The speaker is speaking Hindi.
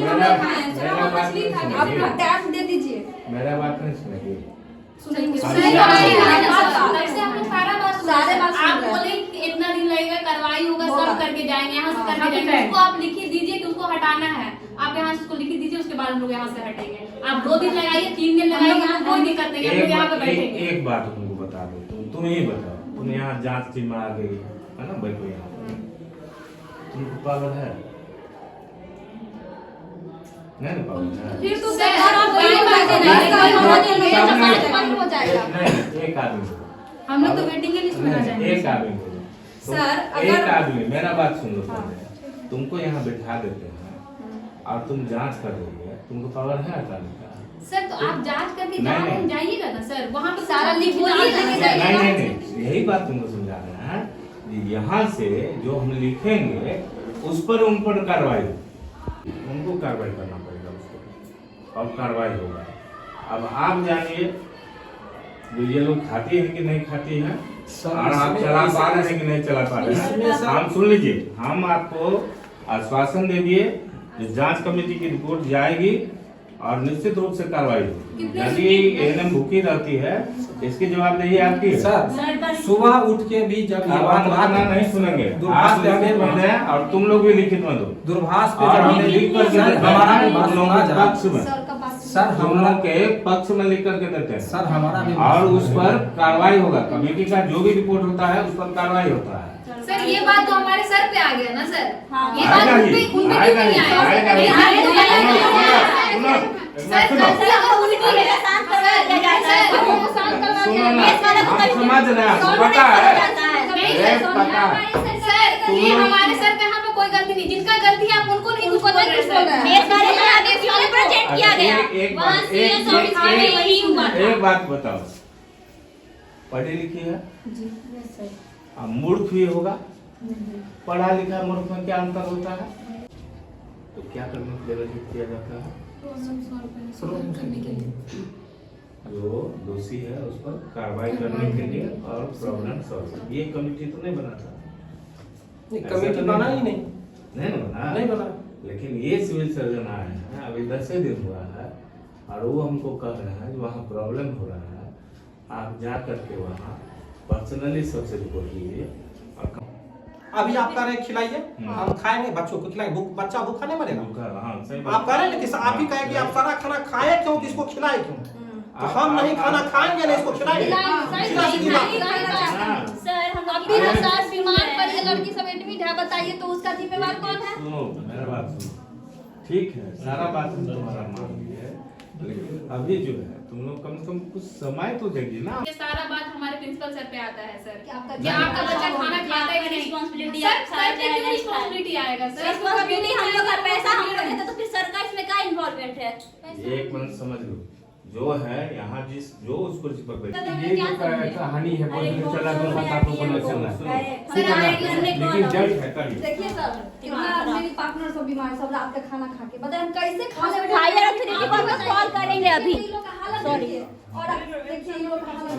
मछली आपका टैक्स दे दीजिए। मेरा बात नहीं सुनेगी। आप बोले इतना दिन लगेगा, कार्रवाई होगा, सब करके जाएंगे, यहाँ से करके जाएंगे। उसको आप लिखित दीजिए कि उसको हटाना है, आप यहाँ से उसको लिखित दीजिए, उसके बाद हम लोग यहाँ से हटेंगे। आप 2 दिन लगाइए, 3 दिन लगाइए, हम कोई दिक्कत नहीं है, हम लोग यहाँ पे बैठेंगे। एक बात तुमको बता दो, तुम ही बताओ, तुम यहाँ जांच टीम में आ गई है ना, बैठो यहाँ। तुमको पागल है? नहीं ना पागल है? फिर तो सरकार आप वही बातें नहीं, हो जाएगा। नहीं, एक आदमी हम लोग तो वेटिंग लिस्ट में आ जाएंगे। एक आदमी बोलो सर, एक अगर आदमी, मेरा बात सुन लो पहले। तुमको यहाँ बैठा देते हैं और तुम जांच कर रही है, तुमको पावर है हटाने का? सर तो आप जांच करके नहीं। जाइएगा ना सर, वहाँ पे सारा लिख नहीं, नहीं, यही बात तुमको समझा रहे हैं। यहाँ से जो हम लिखेंगे उस पर उन पर कार्रवाई, उनको कार्रवाई करना पड़ेगा उसको, और कार्रवाई होगा। अब आप जानिए जो ये लोग खाती है कि नहीं खाती है, और आप चला पा रहे हैं कि नहीं चला पा रहे हैं। हम सुन लीजिए, हम आपको आश्वासन दे दिए कि जांच कमेटी की रिपोर्ट जाएगी और निश्चित रूप से कार्रवाई होगी। यदि एएनएम भूखी रहती है, इसकी जवाबदेही आपकी है। सर, सुबह उठ के भी जब ये बात नहीं सुनेंगे, आप लिखित में दें और तुम लोग भी लिखित में दो। दूरभाष पे और जब हमने लिख कर के देते हैं, हमारा भी बात तुम लोग सुना के जाए। पक्ष में, सर तुम लोग के पक्ष में लिख करके देते हैं सर, हमारा भी और उस पर कार्रवाई होगा। कमेटी का जो भी रिपोर्ट होता है उस पर कार्रवाई होता है। सर ये बात तो हमारे सर पे आ गया ना सर, ये बात आएगा उन ही, पे आएगा ही, आएगा ही। सर गलती अगर उनकी है, सुनो ना, हम समझ रहे हैं, पता है, पता है। सर ये हमारे सर पे यहाँ पे कोई गलती नहीं, जिनका गलती है आप उनको नहीं कुछ बोल रहे हैं सर। एक बात बताओ, पढ़ी लिखी है? मूर्ख भी होगा? पढ़ा लिखा मूर्ख में क्या अंतर होता है? तो क्या करने के लिए रजित किया जाता है? जो दोषी है उस पर कार्रवाई करने के लिए और प्रॉब्लम सॉल्व। ये कमेटी तो नहीं बनाता, कमेटी बना ही नहीं नहीं बना। लेकिन ये सिविल सर्जन आए हैं, अभी 10 दिन हुआ है, और वो हमको कह रहे हैं वहाँ प्रॉब्लम हो रहा है, आप जा करके वहाँ पर्सनली सबसे रिपोर्ट लीजिए। अभी आप कह रहे हैं खिलाइए, हम खाएंगे, बच्चों को खिलाएंगे, बच्चा भूखा नहीं मरेगा। हाँ, सही आप कह रहे हैं लेकिन आप ही कहें कि आप सारा खाना खाए क्यों, इसको खिलाए क्यों? तो हम नहीं खाना खाएंगे ना, इसको खिलाएंगे। सर हम अपनी सास बीमार पड़ गई, लड़की सब एडमिट है, बताइए तो उसका जिम्मेवार कौन है? सुनो मेरा बात सुनो, ठीक है, सारा बात हम तुम्हारा मान लिए, लेकिन अभी जो है तुम लोग कम से कम कुछ समय तो देगी ना। ये सारा बात हमारे प्रिंसिपल सर पे आता है सर, कि आपका कि आपका बच्चा खाना खाता है कि नहीं। सर पे क्यों रिस्पांसिबिलिटी आएगा सर? रिस्पांसिबिलिटी हम लोग का पैसा हम लोग देते, तो फिर सरकार इसमें क्या इन्वॉल्वमेंट है? एक मिनट समझ लो, जो है यहाँ जो उस कुर्सी पर बैठे, ये जो कहानी है बहुत दिन चला, 2-7 को नहीं चला, लेकिन जज है कभी देखिए सर, कितना मेरी पार्टनर सब बीमार, सब रात का खाना खा के, बताइए हम कैसे खाने हायर अथॉरिटी पर कॉल करेंगे अभी। और देखिए ये लोग का हालत